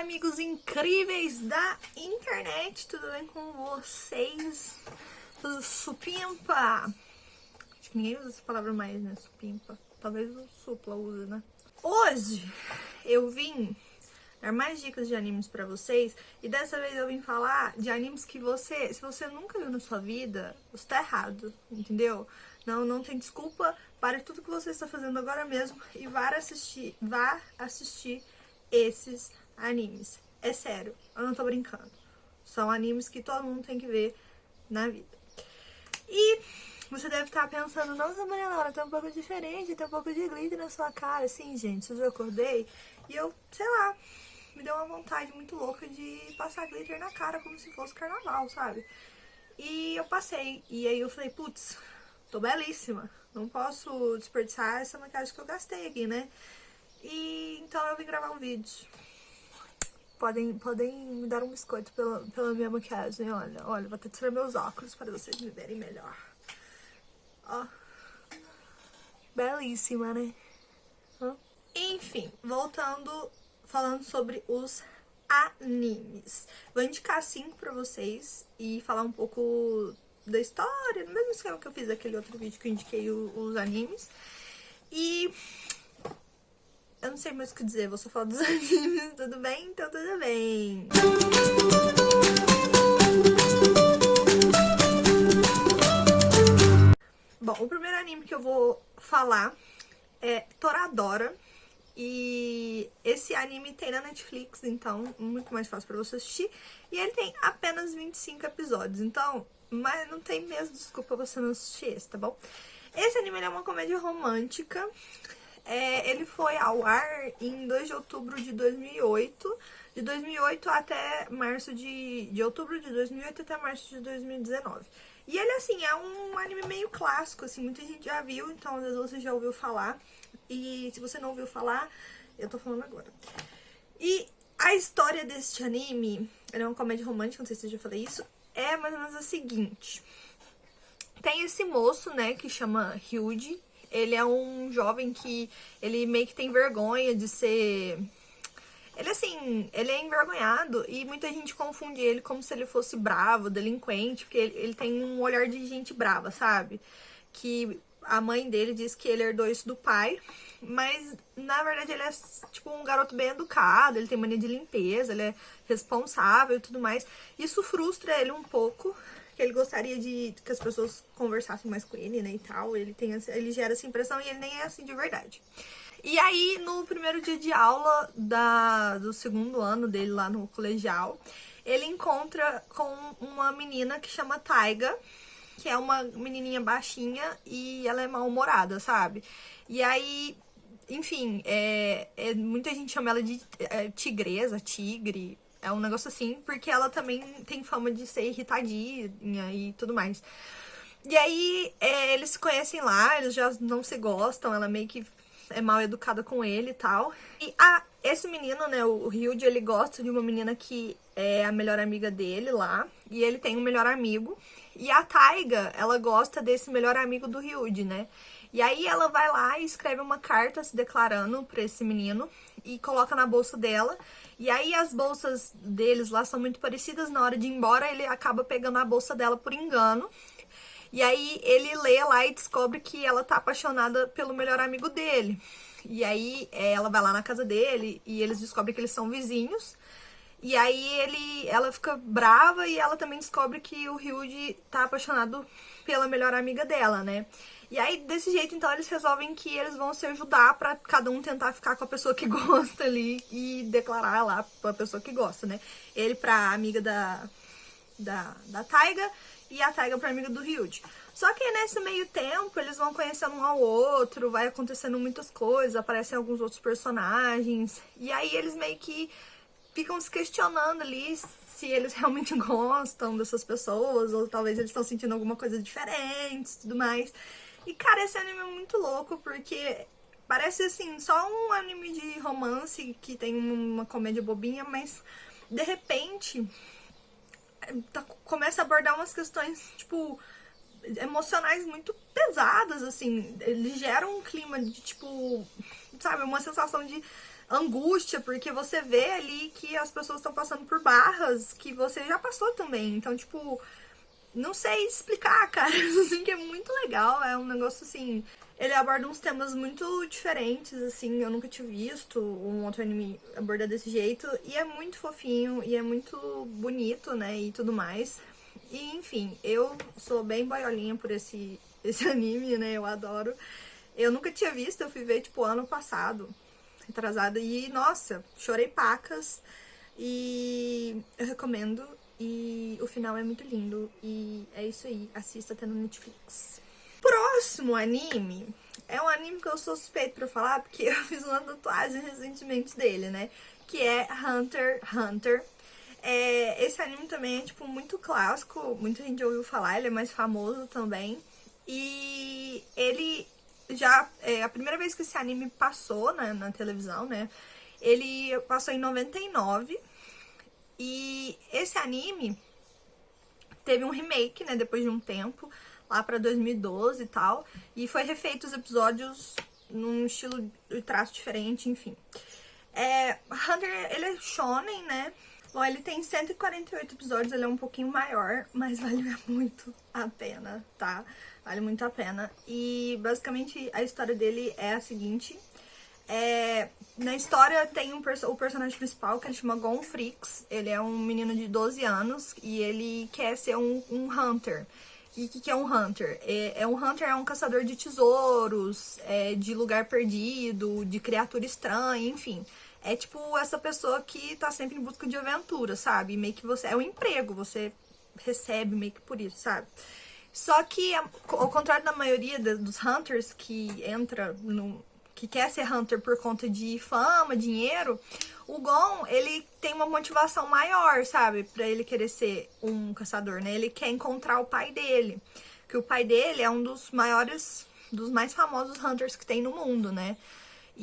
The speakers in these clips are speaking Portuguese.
amigos incríveis da internet, tudo bem com vocês? Supimpa! Acho que ninguém usa essa palavra mais, né? Supimpa. Talvez o Supla use, né? Hoje eu vim dar mais dicas de animes pra vocês e dessa vez eu vim falar de animes que se você nunca viu na sua vida, você tá errado, entendeu? Não tem desculpa, pare tudo que você está fazendo agora mesmo e vá assistir esses animes. É sério, eu não tô brincando. São animes que todo mundo tem que ver na vida. E você deve estar pensando, nossa, Mariana, tá um pouco diferente, tem um pouco de glitter na sua cara. Sim, gente, eu acordei e eu, sei lá, me deu uma vontade muito louca de passar glitter na cara como se fosse carnaval, sabe? E eu passei, e aí eu falei, putz, tô belíssima, não posso desperdiçar essa maquiagem que eu gastei aqui, né? E então eu vim gravar um vídeo. Podem me dar um biscoito pela minha maquiagem, olha, vou até tirar meus óculos para vocês me verem melhor. Ó, belíssima, né? Ó. Enfim, falando sobre os animes. Vou indicar 5 pra vocês e falar um pouco da história, no mesmo esquema que eu fiz aquele outro vídeo que eu indiquei os animes. E eu não sei mais o que dizer, vou só falar dos animes, tudo bem? Então tudo bem. Bom, o primeiro anime que eu vou falar é Toradora. E esse anime tem na Netflix, então muito mais fácil pra você assistir. E ele tem apenas 25 episódios, então mas não tem mesmo desculpa você não assistir esse, tá bom? Esse anime é uma comédia romântica. Ele foi ao ar em 2 de outubro de 2008. De 2008 até março de outubro de 2008 até março de 2019. E ele, assim, é um anime meio clássico, assim, muita gente já viu, então às vezes você já ouviu falar. E se você não ouviu falar, eu tô falando agora. E a história deste anime, ele é uma comédia romântica, não sei se eu já falei isso, é mais ou menos a seguinte. Tem esse moço, né, que chama Ryuji. Ele é um jovem que ele meio que tem vergonha de ser... Ele é envergonhado e muita gente confunde ele como se ele fosse bravo, delinquente, porque ele tem um olhar de gente brava, sabe? Que a mãe dele diz que ele herdou isso do pai, mas na verdade ele é tipo um garoto bem educado, ele tem mania de limpeza, ele é responsável e tudo mais. Isso frustra ele um pouco, que ele gostaria de que as pessoas conversassem mais com ele, né, e tal. Ele gera essa impressão e ele nem é assim de verdade. E aí, no primeiro dia de aula do segundo ano dele lá no colegial, ele encontra com uma menina que chama Taiga, que é uma menininha baixinha e ela é mal-humorada, sabe? E aí, enfim, muita gente chama ela de tigresa, tigre, é um negócio assim, porque ela também tem fama de ser irritadinha e tudo mais. E aí, eles se conhecem lá, eles já não se gostam, ela meio que é mal educada com ele e tal. E esse menino, né, o Ryuji, ele gosta de uma menina que é a melhor amiga dele lá. E ele tem um melhor amigo. E a Taiga, ela gosta desse melhor amigo do Ryuji, né? E aí ela vai lá e escreve uma carta se declarando pra esse menino e coloca na bolsa dela. E aí as bolsas deles lá são muito parecidas. Na hora de ir embora, ele acaba pegando a bolsa dela por engano. E aí ele lê lá e descobre que ela tá apaixonada pelo melhor amigo dele. E aí ela vai lá na casa dele e eles descobrem que eles são vizinhos. E aí ela fica brava e ela também descobre que o Ryuji tá apaixonado pela melhor amiga dela, né? E aí, desse jeito, então, eles resolvem que eles vão se ajudar pra cada um tentar ficar com a pessoa que gosta ali e declarar lá pra pessoa que gosta, né? Ele pra amiga da Taiga e a Taiga pra amiga do Ryuji. Só que nesse meio tempo, eles vão conhecendo um ao outro, vai acontecendo muitas coisas, aparecem alguns outros personagens, e aí eles meio que ficam se questionando ali se eles realmente gostam dessas pessoas, ou talvez eles estão sentindo alguma coisa diferente e tudo mais. E, cara, esse anime é muito louco, porque parece, assim, só um anime de romance que tem uma comédia bobinha, mas, de repente, começa a abordar umas questões, tipo, emocionais muito pesadas, assim. Eles geram um clima de, tipo, sabe, uma sensação de angústia, porque você vê ali que as pessoas estão passando por barras que você já passou também. Então, tipo, não sei explicar, cara. Assim, que é muito legal. É um negócio assim. Ele aborda uns temas muito diferentes, assim. Eu nunca tinha visto um outro anime abordar desse jeito. E é muito fofinho e é muito bonito, né? E tudo mais. E enfim, eu sou bem boiolinha por esse anime, né? Eu adoro. Eu nunca tinha visto, eu fui ver, tipo, ano passado, retrasada. E, nossa, chorei pacas. E eu recomendo. E o final é muito lindo. E é isso aí. Assista até no Netflix. Próximo anime é um anime que eu sou suspeito pra falar, porque eu fiz uma tatuagem recentemente dele, né? Que é Hunter x Hunter. Esse anime também é, tipo, muito clássico. Muita gente ouviu falar, ele é mais famoso também. E ele já... a primeira vez que esse anime passou, né, na televisão, né? Ele passou em 99. E esse anime teve um remake, né, depois de um tempo, lá pra 2012 e tal. E foi refeito os episódios num estilo de traço diferente, enfim. Hunter, ele é shonen, né? Bom, ele tem 148 episódios, ele é um pouquinho maior, mas vale muito a pena, tá? Vale muito a pena. E basicamente a história dele é a seguinte. Na história tem o personagem principal, que ele chama Gon Freaks. Ele é um menino de 12 anos e ele quer ser um hunter. E o que é um hunter? Um hunter é um caçador de tesouros, de lugar perdido, de criatura estranha, enfim. É tipo essa pessoa que tá sempre em busca de aventura, sabe? Meio que você... É um emprego, você recebe meio que por isso, sabe? Só que, ao contrário da maioria dos hunters que entra no... que quer ser hunter por conta de fama, dinheiro, o Gon, ele tem uma motivação maior, sabe? Pra ele querer ser um caçador, né? Ele quer encontrar o pai dele. Que o pai dele é um dos maiores, dos mais famosos hunters que tem no mundo, né?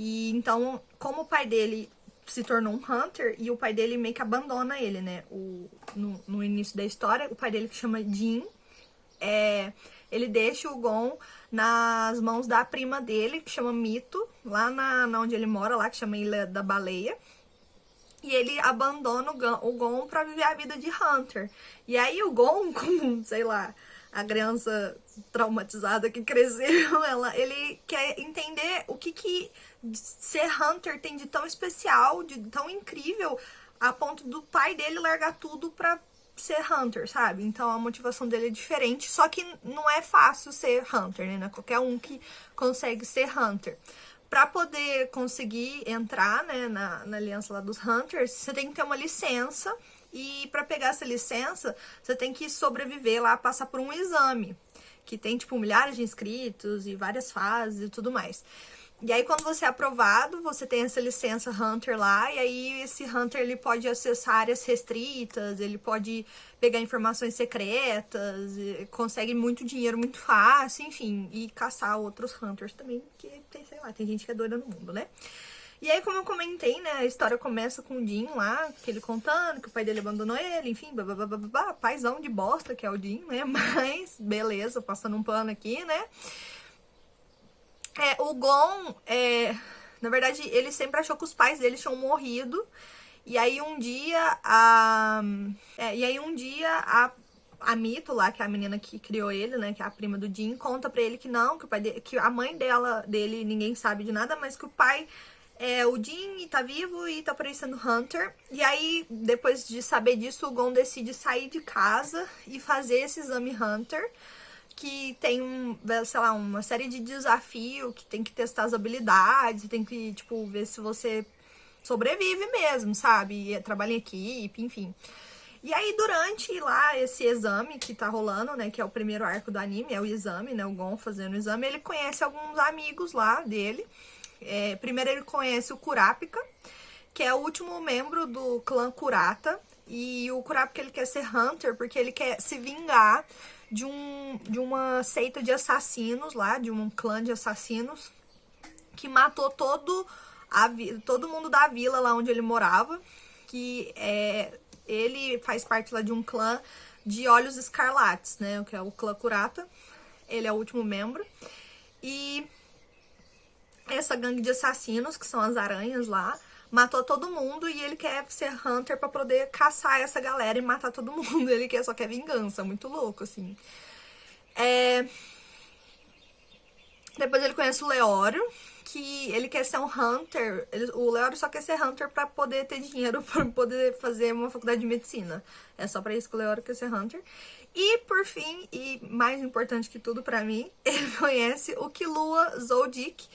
E então, como o pai dele se tornou um hunter, e o pai dele meio que abandona ele, né? No início da história, o pai dele, que chama Jin, ele deixa o Gon nas mãos da prima dele, que chama Mito, lá na onde ele mora, lá, que chama Ilha da Baleia. E ele abandona o Gon pra viver a vida de Hunter. E aí o Gon, como, sei lá, a criança traumatizada que cresceu, ele quer entender o que ser Hunter tem de tão especial, de tão incrível, a ponto do pai dele largar tudo pra ser Hunter, sabe? Então a motivação dele é diferente, só que não é fácil ser Hunter, né? Não é qualquer um que consegue ser Hunter. Pra poder conseguir entrar, né, na aliança lá dos Hunters, você tem que ter uma licença. E pra pegar essa licença, você tem que sobreviver lá, passar por um exame. Que tem, tipo, milhares de inscritos e várias fases e tudo mais. E aí, quando você é aprovado, você tem essa licença Hunter lá, e aí esse Hunter, ele pode acessar áreas restritas, ele pode pegar informações secretas, consegue muito dinheiro muito fácil, enfim, e caçar outros Hunters também, porque tem, sei lá, tem gente que é doida no mundo, né? E aí, como eu comentei, né, a história começa com o Jin lá, que ele contando que o pai dele abandonou ele, enfim, babá, paizão de bosta, que é o Jin, né, mas beleza, passando um pano aqui, né. O Gon, na verdade, ele sempre achou que os pais dele tinham morrido. E aí um dia a Mito lá, que é a menina que criou ele, né, que é a prima do Jin, conta pra ele que não, que o pai dele, que a mãe dele ninguém sabe de nada, mas que o pai o Jin tá vivo e tá por aí sendo Hunter. E aí, depois de saber disso, o Gon decide sair de casa e fazer esse exame Hunter, que tem sei lá, uma série de desafios, que tem que testar as habilidades, tem que, tipo, ver se você sobrevive mesmo, sabe? E trabalha em equipe, enfim. E aí, durante lá esse exame que tá rolando, né, que é o primeiro arco do anime, é o exame, né, o Gon fazendo o exame, ele conhece alguns amigos lá dele. Primeiro ele conhece o Kurapika, que é o último membro do clã Kurata. E o Kurapika, ele quer ser Hunter porque ele quer se vingar de uma seita de assassinos lá, de um clã de assassinos, que matou todo mundo da vila lá onde ele morava. Que ele faz parte lá de um clã de Olhos Escarlates, né, que é o clã Kurata. Ele é o último membro. E essa gangue de assassinos, que são as aranhas lá, matou todo mundo e ele quer ser Hunter pra poder caçar essa galera e matar todo mundo. Ele só quer vingança, muito louco, assim. Depois ele conhece o Leório, que ele quer ser um Hunter. O Leório só quer ser Hunter pra poder ter dinheiro pra poder fazer uma faculdade de medicina. É só pra isso que o Leório quer ser Hunter. E, por fim, e mais importante que tudo pra mim, ele conhece o Killua Zoldyck,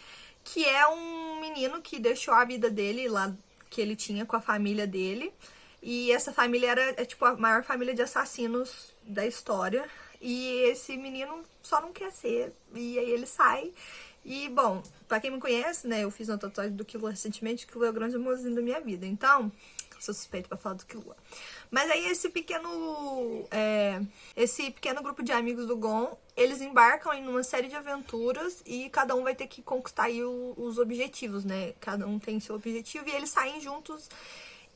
que é um menino que deixou a vida dele lá, que ele tinha com a família dele. E essa família era, tipo, a maior família de assassinos da história. E esse menino só não quer ser. E aí ele sai. E, bom, pra quem me conhece, né, eu fiz uma tatuagem do Killua recentemente, que foi o grande amorzinho da minha vida. Então, sou suspeita pra falar do Killua. Mas aí esse pequeno grupo de amigos do Gon, eles embarcam em uma série de aventuras e cada um vai ter que conquistar aí os objetivos, né? Cada um tem seu objetivo e eles saem juntos.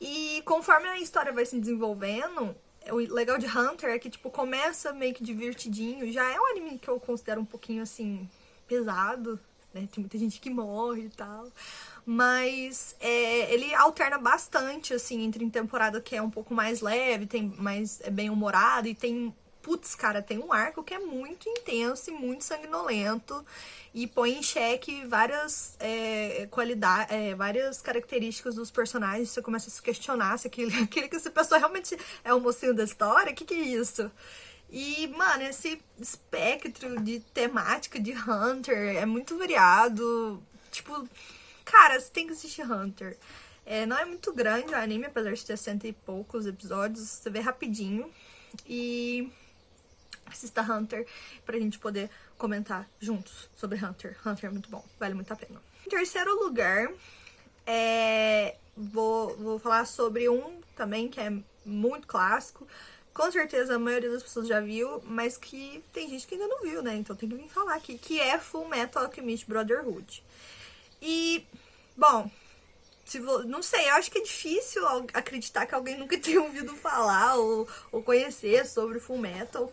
E conforme a história vai se desenvolvendo, o legal de Hunter é que, tipo, começa meio que divertidinho. Já é um anime que eu considero um pouquinho, assim, pesado, né? Tem muita gente que morre e tal. Mas ele alterna bastante, assim, entre temporada que é um pouco mais leve, tem mais bem humorado e tem... Putz, cara, tem um arco que é muito intenso e muito sanguinolento e põe em xeque várias qualidades, várias características dos personagens. Você começa a se questionar se aquele que essa pessoa realmente é o mocinho da história. O que é isso? E, mano, esse espectro de temática de Hunter é muito variado. Tipo, cara, você tem que assistir Hunter. Não é muito grande o anime, apesar de ter 100 e poucos episódios. Você vê rapidinho. E assista Hunter pra gente poder comentar juntos sobre Hunter. Hunter é muito bom, vale muito a pena. Em terceiro lugar, vou falar sobre um também que é muito clássico. Com certeza a maioria das pessoas já viu, mas que tem gente que ainda não viu, né? Então tem que vir falar aqui, que é Fullmetal Alchemist Brotherhood. E, bom, não sei, eu acho que é difícil acreditar que alguém nunca tenha ouvido falar ou conhecer sobre Fullmetal.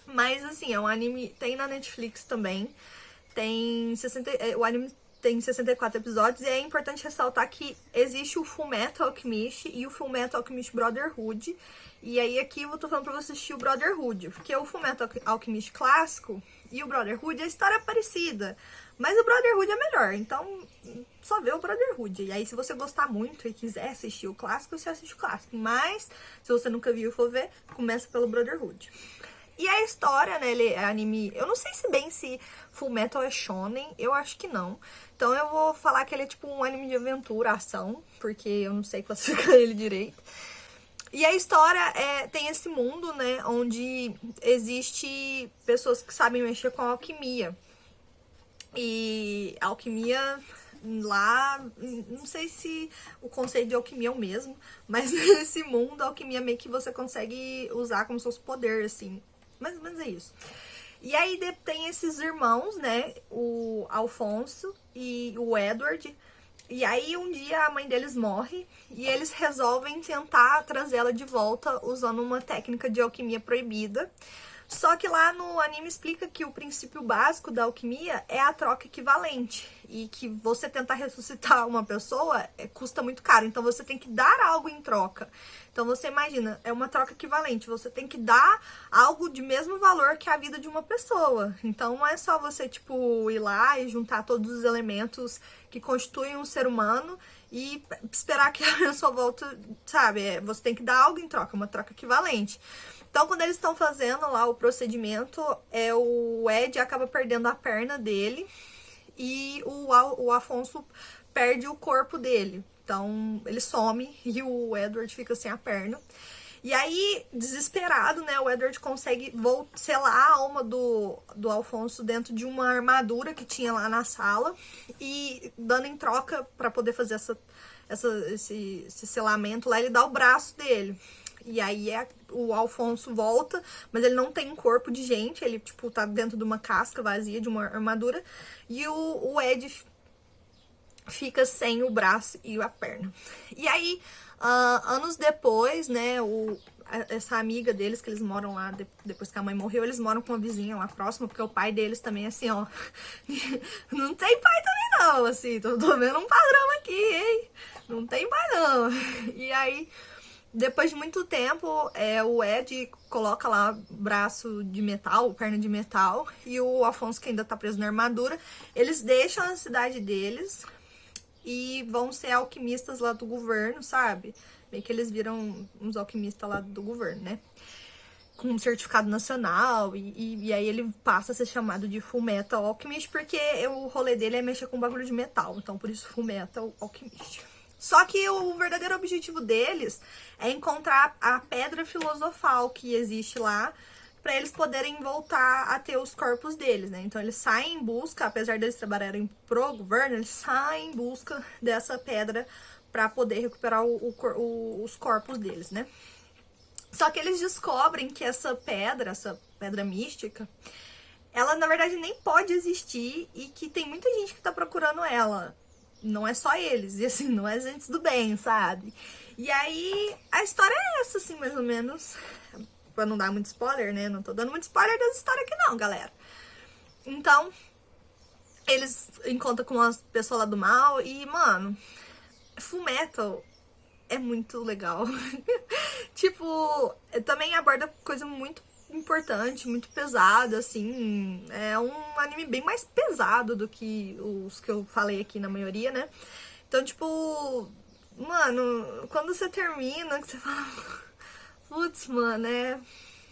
Mas, assim, é um anime, tem na Netflix também. O anime tem 64 episódios e é importante ressaltar que existe o Fullmetal Alchemist e o Fullmetal Alchemist Brotherhood. E aí aqui eu tô falando pra você assistir o Brotherhood, porque o Fullmetal Alchemist clássico e o Brotherhood, a história é parecida, mas o Brotherhood é melhor, então só vê o Brotherhood. E aí se você gostar muito e quiser assistir o clássico, você assiste o clássico, mas se você nunca viu e for ver, começa pelo Brotherhood. E a história, né, ele é anime... Eu não sei se Fullmetal é shonen, eu acho que não. Então eu vou falar que ele é tipo um anime de aventura, ação, porque eu não sei classificar ele direito. E a história tem esse mundo, né, onde existe pessoas que sabem mexer com a alquimia. E a alquimia lá, não sei se o conceito de alquimia é o mesmo, mas nesse mundo a alquimia meio que você consegue usar como se fosse poder, assim. Mais ou menos é isso. E aí tem esses irmãos, né? O Alfonso e o Edward. E aí um dia a mãe deles morre e eles resolvem tentar trazê-la de volta usando uma técnica de alquimia proibida. Só que lá no anime explica que o princípio básico da alquimia é a troca equivalente. E que você tentar ressuscitar uma pessoa custa muito caro. Então você tem que dar algo em troca. Então você imagina, é uma troca equivalente. Você tem que dar algo de mesmo valor que a vida de uma pessoa. Então não é só você, tipo, ir lá e juntar todos os elementos que constituem um ser humano e esperar que a pessoa volte, sabe? Você tem que dar algo em troca, uma troca equivalente. Então, quando eles estão fazendo lá o procedimento, o Ed acaba perdendo a perna dele e o Afonso perde o corpo dele. Então, ele some e o Edward fica sem a perna. E aí, desesperado, né, o Edward consegue selar a alma do Alfonso dentro de uma armadura que tinha lá na sala e dando em troca para poder fazer esse selamento lá, ele dá o braço dele. E aí o Alfonso volta, mas ele não tem um corpo de gente, ele, tipo, tá dentro de uma casca vazia, de uma armadura. E o Ed fica sem o braço e a perna. E aí, anos depois, né, essa amiga deles, que eles moram lá, depois que a mãe morreu, eles moram com uma vizinha lá próxima, porque o pai deles também, assim, ó, não tem pai também não, assim, tô vendo um padrão aqui, hein? Não tem pai não. E aí, depois de muito tempo, o Ed coloca lá braço de metal, perna de metal, e o Afonso, que ainda tá preso na armadura, eles deixam a cidade deles e vão ser alquimistas lá do governo, sabe? Bem que eles viram uns alquimistas lá do governo, né? Com um certificado nacional, e aí ele passa a ser chamado de Fullmetal Alchemist, porque o rolê dele é mexer com bagulho de metal, então por isso Fullmetal Alchemist. Só que o verdadeiro objetivo deles é encontrar a pedra filosofal que existe lá, pra eles poderem voltar a ter os corpos deles, né? Então eles saem em busca, apesar deles trabalharem pro governo, eles saem em busca dessa pedra pra poder recuperar os corpos deles, né? Só que eles descobrem que essa pedra mística, ela na verdade nem pode existir e que tem muita gente que tá procurando ela. Não é só eles, e assim, não é gente do bem, sabe? E aí, a história é essa, assim, mais ou menos. Pra não dar muito spoiler, né? Não tô dando muito spoiler das histórias aqui não, galera. Então, eles encontram com as pessoas lá do mal e, mano, Fullmetal é muito legal. Tipo, também aborda coisa muito importante, muito pesada, assim. É um anime bem mais pesado do que os que eu falei aqui na maioria, né? Então, tipo, mano, quando você termina, que você fala, putz, mano,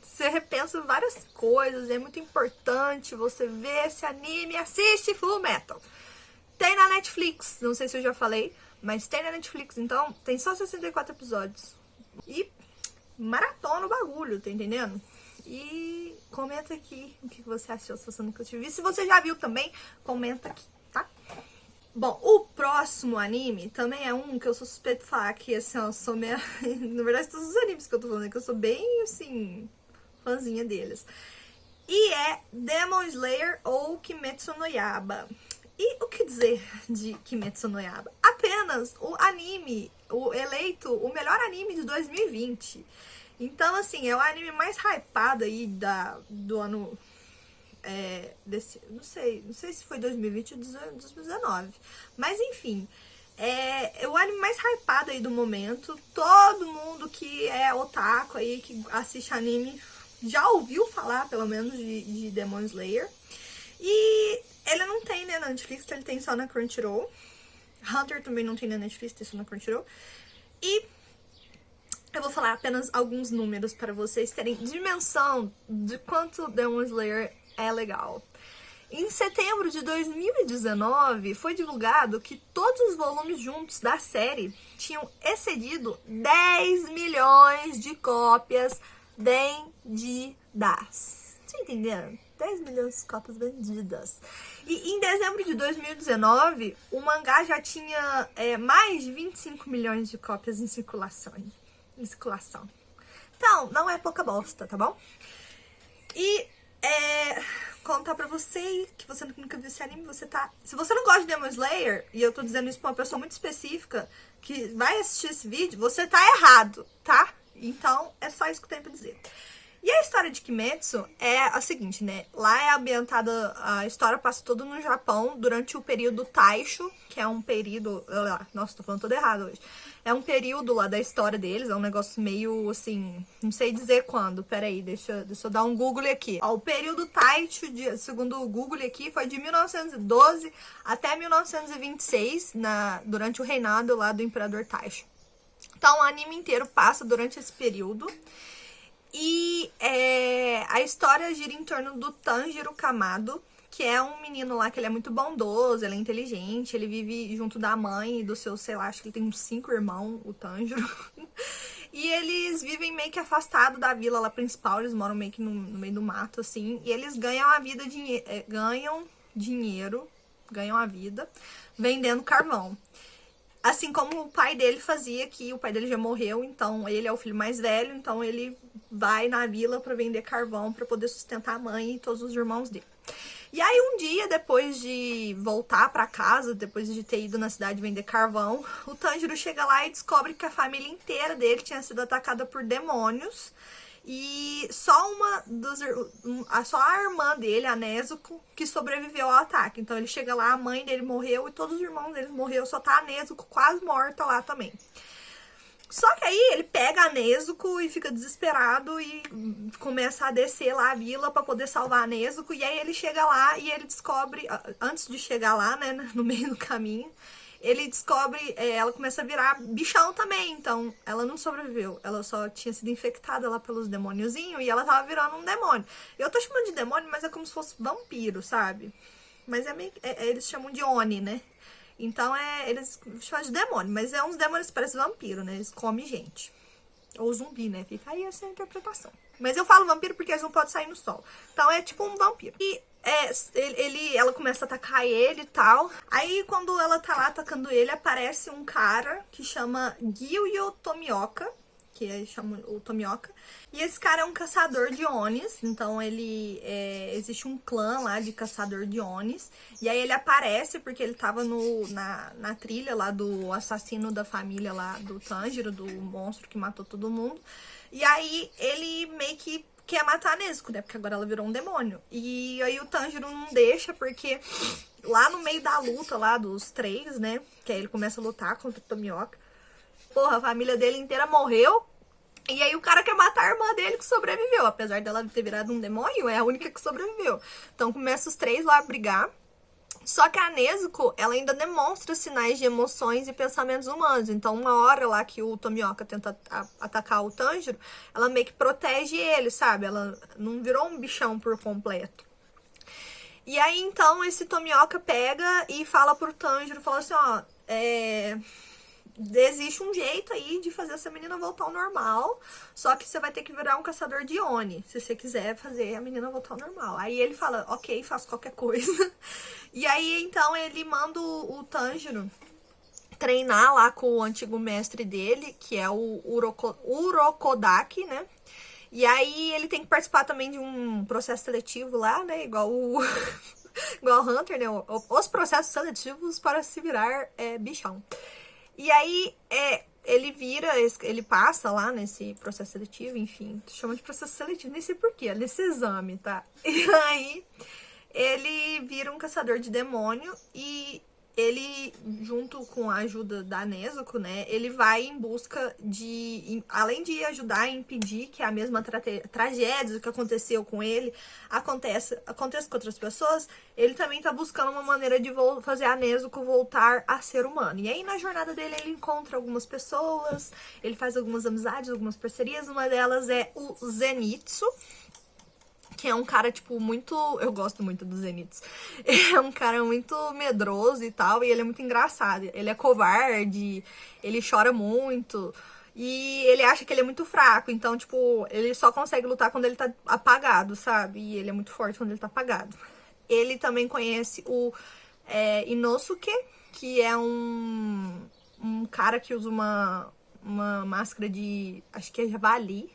você repensa várias coisas, é muito importante você ver esse anime, assiste Fullmetal. Tem na Netflix, não sei se eu já falei, mas tem na Netflix, então tem só 64 episódios. E maratona o bagulho, tá entendendo? E comenta aqui o que você achou, se você nunca viu. Se você já viu também, comenta aqui, tá? Bom, o próximo anime também é um que eu sou suspeito de falar que, assim, eu sou meio... Na verdade, todos os animes que eu tô falando aqui, eu sou bem, assim, fãzinha deles. E é Demon Slayer ou Kimetsu no Yaiba. E o que dizer de Kimetsu no Yaiba? Apenas o anime, o eleito o melhor anime de 2020. Então, assim, é o anime mais hypado aí do ano... não sei se foi 2020 ou 2019. Mas, enfim, é o anime mais hypado aí do momento. Todo mundo que é otaku aí, que assiste anime, já ouviu falar, pelo menos, de Demon Slayer. E ele não tem, né, na Netflix, ele tem só na Crunchyroll. Hunter também não tem na Netflix, tem só na Crunchyroll. E eu vou falar apenas alguns números para vocês terem dimensão de quanto Demon Slayer é legal. Em setembro de 2019, foi divulgado que todos os volumes juntos da série tinham excedido 10 milhões de cópias vendidas. Tá entendendo? 10 milhões de cópias vendidas. E em dezembro de 2019, o mangá já tinha mais de 25 milhões de cópias em circulação. Então, não é pouca bosta, tá bom? E contar pra você que você nunca viu esse anime, se você não gosta de Demon Slayer, e eu tô dizendo isso pra uma pessoa muito específica que vai assistir esse vídeo, você tá errado, tá? Então, é só isso que eu tenho pra dizer. E a história de Kimetsu é a seguinte, né? Lá é ambientada, a história passa toda no Japão durante o período Taisho, que é um período... Nossa, tô falando tudo errado hoje. É um período lá da história deles, é um negócio meio, assim... Não sei dizer quando, peraí, deixa eu dar um Google aqui. Ó, o período Taisho, segundo o Google aqui, foi de 1912 até 1926, durante o reinado lá do Imperador Taisho. Então, o anime inteiro passa durante esse período. E a história gira em torno do Tanjiro Kamado, que é um menino lá que ele é muito bondoso, ele é inteligente, ele vive junto da mãe e do seu, sei lá, acho que ele tem uns 5 irmãos, o Tanjiro. E eles vivem meio que afastados da vila lá principal, eles moram meio que no meio do mato, assim, e eles ganham a vida, ganham a vida vendendo carvão. Assim como o pai dele fazia, que o pai dele já morreu, então ele é o filho mais velho, então ele vai na vila pra vender carvão pra poder sustentar a mãe e todos os irmãos dele. E aí um dia, depois de voltar pra casa, depois de ter ido na cidade vender carvão, o Tanjiro chega lá e descobre que a família inteira dele tinha sido atacada por demônios. E só a irmã dele, a Nezuko, que sobreviveu ao ataque. Então ele chega lá, a mãe dele morreu e todos os irmãos dele morreram, só tá a Nezuko quase morta lá também. Só que aí ele pega a Nezuko e fica desesperado e começa a descer lá a vila pra poder salvar a Nezuko. E aí ele chega lá e ele descobre, antes de chegar lá, né, no meio do caminho, ele descobre, ela começa a virar bichão também. Então ela não sobreviveu, ela só tinha sido infectada lá pelos demôniozinhos e ela tava virando um demônio. Eu tô chamando de demônio, mas é como se fosse vampiro, sabe? Mas eles chamam de Oni, né? Então eles chamam de demônio, mas é uns demônios que parecem vampiro, né? Eles comem gente. Ou zumbi, né? Fica aí essa interpretação. Mas eu falo vampiro porque eles não podem sair no sol. Então é tipo um vampiro. E ela começa a atacar ele e tal. Aí quando ela tá lá atacando ele, aparece um cara que chama Gyuyo Tomioka. Que chama o Tomioka. E esse cara é um caçador de Onis. Então existe um clã lá de caçador de Onis. E aí ele aparece porque ele tava na trilha lá do assassino da família lá do Tanjiro, do monstro que matou todo mundo. E aí ele meio que quer matar a Nezuko, né? Porque agora ela virou um demônio. E aí o Tanjiro não deixa, porque lá no meio da luta lá dos três, né? Que aí ele começa a lutar contra o Tomioka. Porra, a família dele inteira morreu. E aí o cara quer matar a irmã dele que sobreviveu. Apesar dela ter virado um demônio, é a única que sobreviveu. Então começa os três lá a brigar. Só que a Nezuko, ela ainda demonstra sinais de emoções e pensamentos humanos. Então uma hora lá que o Tomioka tenta atacar o Tanjiro, ela meio que protege ele, sabe? Ela não virou um bichão por completo. E aí então esse Tomioka pega e fala pro Tanjiro, fala assim, ó, existe um jeito aí de fazer essa menina voltar ao normal, só que você vai ter que virar um caçador de Oni, se você quiser fazer a menina voltar ao normal. Aí ele fala, ok, faço qualquer coisa. E aí, então, ele manda o Tanjiro treinar lá com o antigo mestre dele, que é o Urokodaki, né? E aí ele tem que participar também de um processo seletivo lá, né? Igual igual o Hunter, né? Os processos seletivos para se virar bichão. E aí, ele passa lá nesse processo seletivo, enfim, chama de processo seletivo, nem sei porquê, nesse exame, tá? E aí, ele vira um caçador de demônio e ele, junto com a ajuda da Nezuko, né, ele vai em busca de, além de ajudar a impedir que a mesma tragédia que aconteceu com ele aconteça com outras pessoas, ele também tá buscando uma maneira de fazer a Nezuko voltar a ser humano. E aí, na jornada dele, ele encontra algumas pessoas, ele faz algumas amizades, algumas parcerias, uma delas é o Zenitsu, que é um cara, tipo, muito... Eu gosto muito do Zenitsu. Ele é um cara muito medroso e tal, e ele é muito engraçado. Ele é covarde, ele chora muito, e ele acha que ele é muito fraco. Então, tipo, ele só consegue lutar quando ele tá apagado, sabe? E ele é muito forte quando ele tá apagado. Ele também conhece o Inosuke, que é um cara que usa uma máscara de... acho que é javali.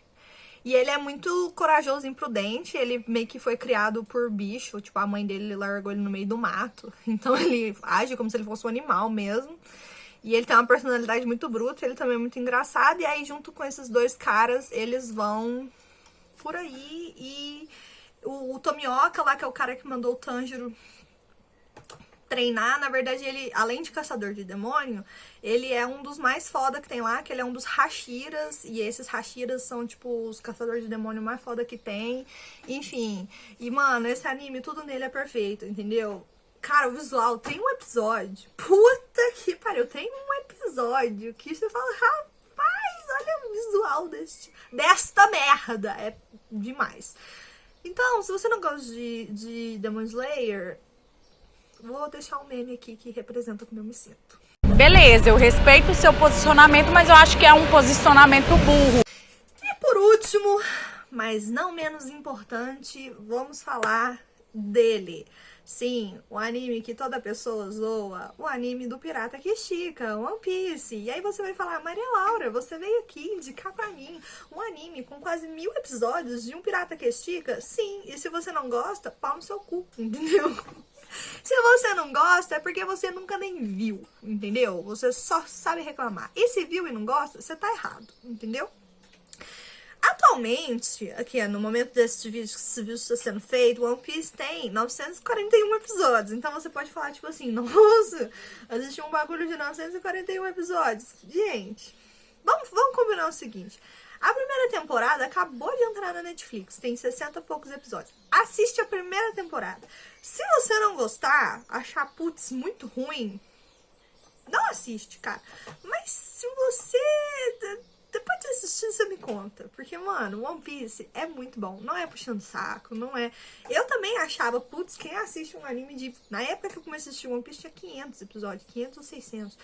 E ele é muito corajoso e imprudente, ele meio que foi criado por bicho, tipo, a mãe dele largou ele no meio do mato, então ele age como se ele fosse um animal mesmo. E ele tem uma personalidade muito bruta, ele também é muito engraçado, e aí junto com esses dois caras, eles vão por aí, e o Tomioka lá, que é o cara que mandou o Tanjiro treinar, na verdade, ele, além de caçador de demônio, ele é um dos mais foda que tem lá, que ele é um dos Hashiras, e esses Hashiras são, tipo, os caçadores de demônio mais foda que tem, enfim. E, mano, esse anime, tudo nele é perfeito, entendeu? Cara, o visual, tem um episódio, puta que pariu, tem um episódio que você fala, rapaz, olha o visual desta merda, é demais. Então, se você não gosta de Demon Slayer, vou deixar um meme aqui que representa como eu me sinto. Beleza, eu respeito o seu posicionamento, mas eu acho que é um posicionamento burro. E por último, mas não menos importante, vamos falar dele. Sim, o anime que toda pessoa zoa, o anime do pirata que estica, One Piece. E aí você vai falar, Maria Laura, você veio aqui indicar pra mim um anime com quase 1000 episódios de um pirata que estica? Sim, e se você não gosta, pau no seu cu, entendeu? Se você não gosta, é porque você nunca nem viu, entendeu? Você só sabe reclamar. E se viu e não gosta, você tá errado, entendeu? Atualmente, aqui no momento desse vídeo que esse vídeo está sendo feito, One Piece tem 941 episódios. Então você pode falar, tipo assim, nossa, existe um bagulho de 941 episódios. Gente, vamos combinar o seguinte. A primeira temporada acabou de entrar na Netflix, tem 60 e poucos episódios. Assiste a primeira temporada. Se você não gostar, achar, putz, muito ruim, não assiste, cara. Mas se você... Depois de assistir, você me conta. Porque, mano, One Piece é muito bom. Não é puxando saco, não é... Eu também achava, putz, quem assiste um anime de... Na época que eu comecei a assistir One Piece, tinha 500 episódios. 500 ou 600. Eu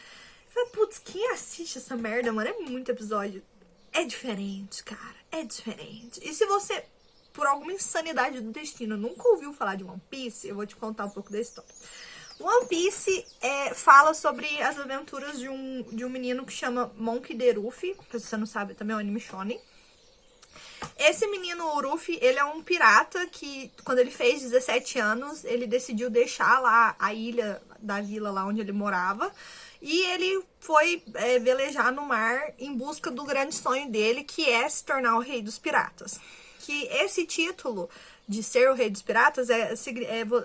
falei, putz, quem assiste essa merda, mano? É muito episódio. É diferente, cara. É diferente. E se você, por alguma insanidade do destino, nunca ouviu falar de One Piece, eu vou te contar um pouco da história. One Piece fala sobre as aventuras de um menino que chama Monkey D. Luffy, que se você não sabe, também é um anime shonen. Esse menino, o Luffy, ele é um pirata que, quando ele fez 17 anos, ele decidiu deixar lá a ilha da vila lá onde ele morava. E ele foi velejar no mar em busca do grande sonho dele, que é se tornar o rei dos piratas. Que esse título de ser o rei dos piratas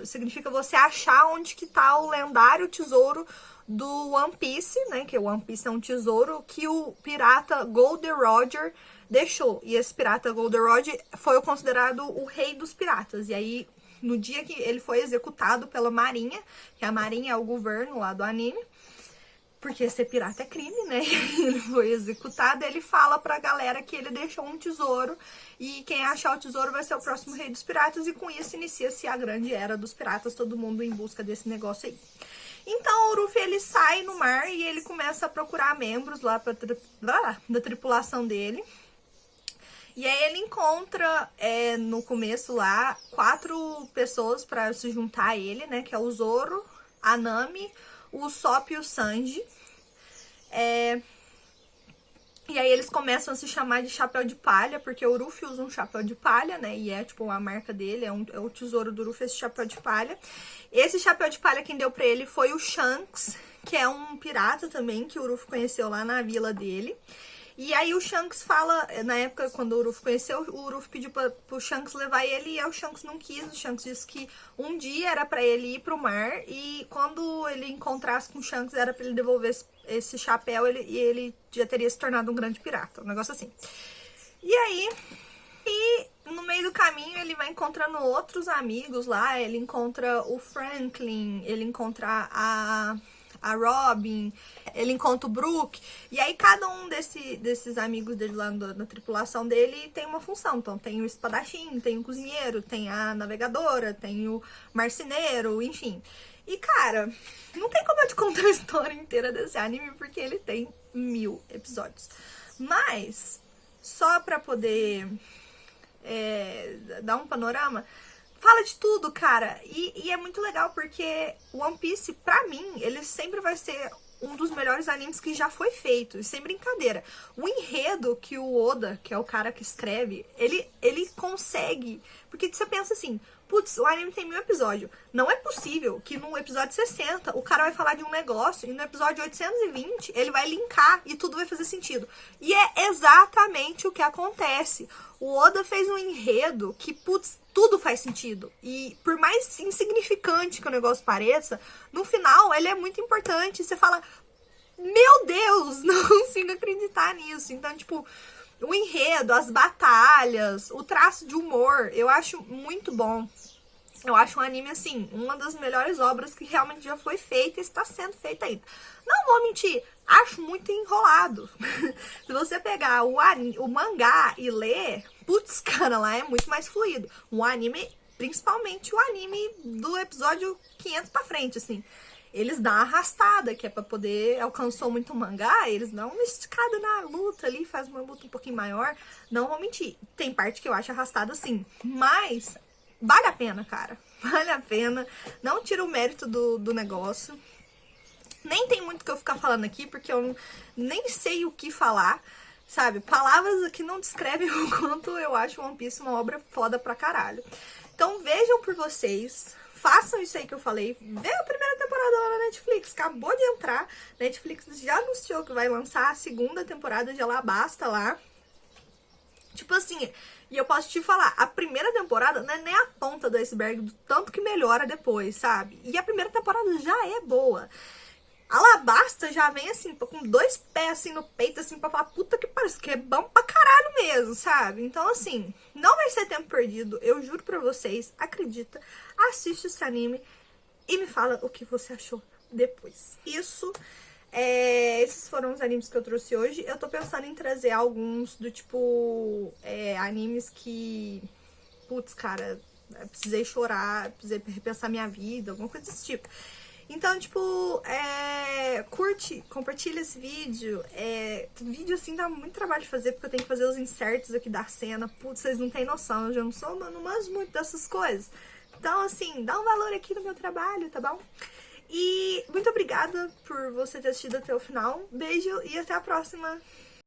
significa você achar onde que tá o lendário tesouro do One Piece, né? Que o One Piece é um tesouro que o pirata Gold Roger deixou. E esse pirata Gold Roger foi considerado o rei dos piratas. E aí, no dia que ele foi executado pela Marinha, que a Marinha é o governo lá do anime, porque ser pirata é crime, né? Ele foi executado, ele fala pra galera que ele deixou um tesouro e quem achar o tesouro vai ser o próximo rei dos piratas e com isso inicia-se a grande era dos piratas, todo mundo em busca desse negócio aí. Então o Luffy, ele sai no mar e ele começa a procurar membros lá da tripulação dele. E aí ele encontra, no começo lá, 4 pessoas pra se juntar a ele, né? Que é o Zoro, a Nami, o Usopp e o Sanji. E aí eles começam a se chamar de chapéu de palha, porque o Luffy usa um chapéu de palha, né? E é tipo a marca dele, é o tesouro do Luffy, esse chapéu de palha. Esse chapéu de palha quem deu pra ele foi o Shanks, que é um pirata também, que o Luffy conheceu lá na vila dele. E aí o Shanks fala, na época, quando o Luffy conheceu, o Luffy pediu pro Shanks levar ele e aí o Shanks não quis. O Shanks disse que um dia era pra ele ir pro mar e quando ele encontrasse com o Shanks era pra ele devolver esse chapéu e ele já teria se tornado um grande pirata, um negócio assim. E aí, no meio do caminho ele vai encontrando outros amigos lá, ele encontra o Franklin, ele encontra a Robin, ele encontra o Brook, e aí cada um desses amigos dele lá na tripulação dele tem uma função. Então tem o espadachim, tem o cozinheiro, tem a navegadora, tem o marceneiro, enfim. E cara, não tem como eu te contar a história inteira desse anime porque ele tem 1000 episódios. Mas, só pra poder dar um panorama, fala de tudo, cara. E é muito legal porque o One Piece, pra mim, ele sempre vai ser um dos melhores animes que já foi feito. Sem brincadeira. O enredo que o Oda, que é o cara que escreve, ele consegue. Porque você pensa assim, putz, o anime tem 1000 episódios. Não é possível que no episódio 60 o cara vai falar de um negócio e no episódio 820 ele vai linkar e tudo vai fazer sentido. E é exatamente o que acontece. O Oda fez um enredo que, putz, tudo faz sentido. E por mais insignificante que o negócio pareça, no final ele é muito importante. Você fala, meu Deus, não consigo acreditar nisso. Então, tipo, o enredo, as batalhas, o traço de humor, eu acho muito bom. Eu acho um anime, assim, uma das melhores obras que realmente já foi feita e está sendo feita ainda. Não vou mentir, acho muito enrolado. Se você pegar o mangá e ler, putz, cara, lá é muito mais fluido. O anime, principalmente o anime do episódio 500 pra frente, assim. Eles dão uma arrastada, que é pra poder... Alcançou muito o mangá, eles dão uma esticada na luta ali, faz uma luta um pouquinho maior. Não vou mentir, tem parte que eu acho arrastada, sim. Mas vale a pena, cara. vale a pena. Não tira o mérito do negócio. Nem tem muito o que eu ficar falando aqui, porque eu nem sei o que falar, sabe? Palavras aqui não descrevem o quanto eu acho One Piece uma obra foda pra caralho. Então vejam por vocês, façam isso aí que eu falei. Vê a primeira temporada lá na Netflix, acabou de entrar. Netflix já anunciou que vai lançar a segunda temporada de Alabasta lá. Tipo assim, e eu posso te falar, a primeira temporada não é nem a ponta do iceberg do tanto que melhora depois, sabe? E a primeira temporada já é boa. Alabasta já vem assim, com 2 pés assim no peito, assim, pra falar, puta que pariu, isso que é bom pra caralho mesmo, sabe? Então, assim, não vai ser tempo perdido, eu juro pra vocês, acredita, assiste esse anime e me fala o que você achou depois. Esses foram os animes que eu trouxe hoje. Eu tô pensando em trazer alguns do tipo, animes que, putz, cara, eu precisei chorar, precisei repensar minha vida, alguma coisa desse tipo. Então, tipo, curte, compartilha esse vídeo. Vídeo assim dá muito trabalho de fazer, porque eu tenho que fazer os insertos aqui da cena. Putz, vocês não têm noção, eu já não manjo muito dessas coisas. Então, assim, dá um valor aqui no meu trabalho, tá bom? E muito obrigada por você ter assistido até o final. Beijo e até a próxima!